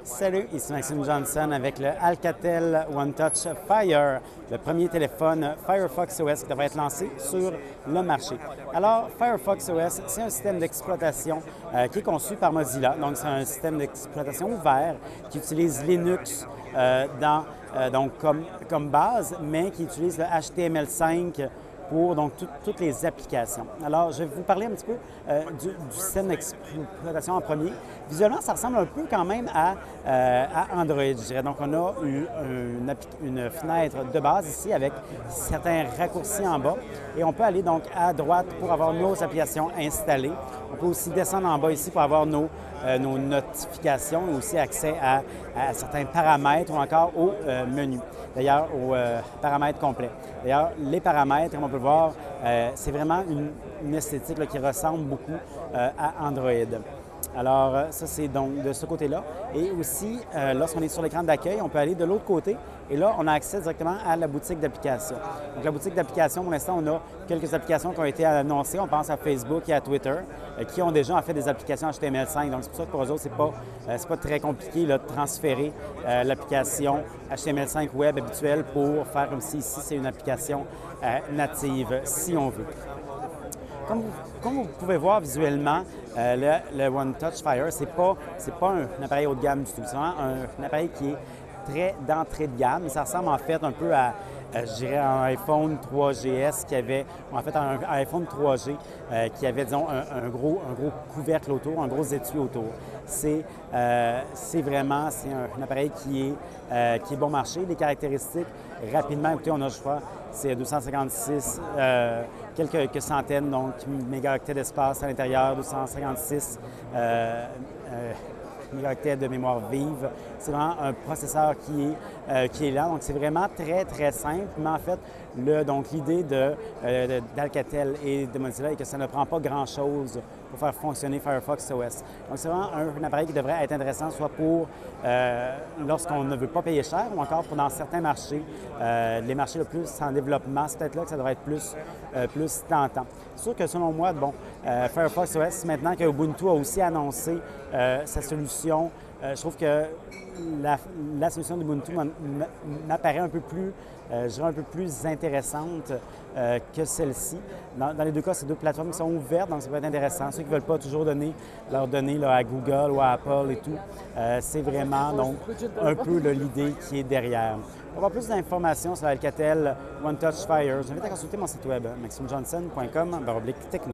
Salut, ici Maxime Johnson avec le Alcatel One Touch Fire, le premier téléphone Firefox OS qui devrait être lancé sur le marché. Alors, Firefox OS, c'est un système d'exploitation qui est conçu par Mozilla. Donc, c'est un système d'exploitation ouvert qui utilise Linux comme base, mais qui utilise le HTML5 pour donc toutes les applications. Alors, je vais vous parler un petit peu du système d'exploitation en premier. Visuellement, ça ressemble un peu quand même à Android, je dirais. Donc, on a une fenêtre de base ici avec certains raccourcis en bas et on peut aller donc à droite pour avoir nos applications installées. On peut aussi descendre en bas ici pour avoir nos notifications et aussi accès à certains paramètres ou encore au menu, d'ailleurs au paramètres complets. D'ailleurs, les paramètres, comme on peut le voir, c'est vraiment une esthétique là, qui ressemble beaucoup à Android. Alors, ça, c'est donc de ce côté-là. Et aussi, lorsqu'on est sur l'écran d'accueil, on peut aller de l'autre côté et là, on a accès directement à la boutique d'applications. Donc, la boutique d'applications, pour l'instant, on a quelques applications qui ont été annoncées. On pense à Facebook et à Twitter, qui ont déjà en fait des applications HTML5. Donc, c'est pour ça que pour eux autres, c'est pas très compliqué là, de transférer l'application HTML5 web habituelle pour faire comme si ici, c'est une application native, si on veut. Comme vous pouvez voir visuellement, le One Touch Fire, c'est pas un appareil haut de gamme du tout. C'est vraiment un appareil qui est très d'entrée de gamme. Ça ressemble en fait un peu à je dirais, un iPhone 3GS qui avait, en fait, un iPhone 3G qui avait, disons, un gros couvercle autour, un gros étui autour. C'est vraiment, c'est un appareil qui est bon marché. Les caractéristiques, rapidement, écoutez, on a, je crois, c'est 256, quelques centaines, donc mégaoctets d'espace à l'intérieur, 256 mégaoctets de mémoire vive. C'est vraiment un processeur qui est lent, donc c'est vraiment très, très simple. Mais en fait, l'idée d'Alcatel et de Mozilla est que ça ne prend pas grand-chose pour faire fonctionner Firefox OS. Donc c'est vraiment un appareil qui devrait être intéressant, soit pour lorsqu'on ne veut pas payer cher ou encore pour dans certains marchés, les marchés le plus en développement, c'est peut-être là que ça devrait être plus tentant. C'est sûr que selon moi, bon, Firefox OS, maintenant que Ubuntu a aussi annoncé sa solution, je trouve que la solution d'Ubuntu m'apparaît un peu plus, je dirais un peu plus intéressante que celle-ci. Dans les deux cas, c'est deux plateformes qui sont ouvertes, donc ça peut être intéressant. Ceux qui ne veulent pas toujours donner leurs données là, à Google ou à Apple et tout, c'est vraiment donc un peu l'idée qui est derrière. Pour avoir plus d'informations sur Alcatel One Touch Fire, je vous invite à consulter mon site web, maximejohnson.com/techno.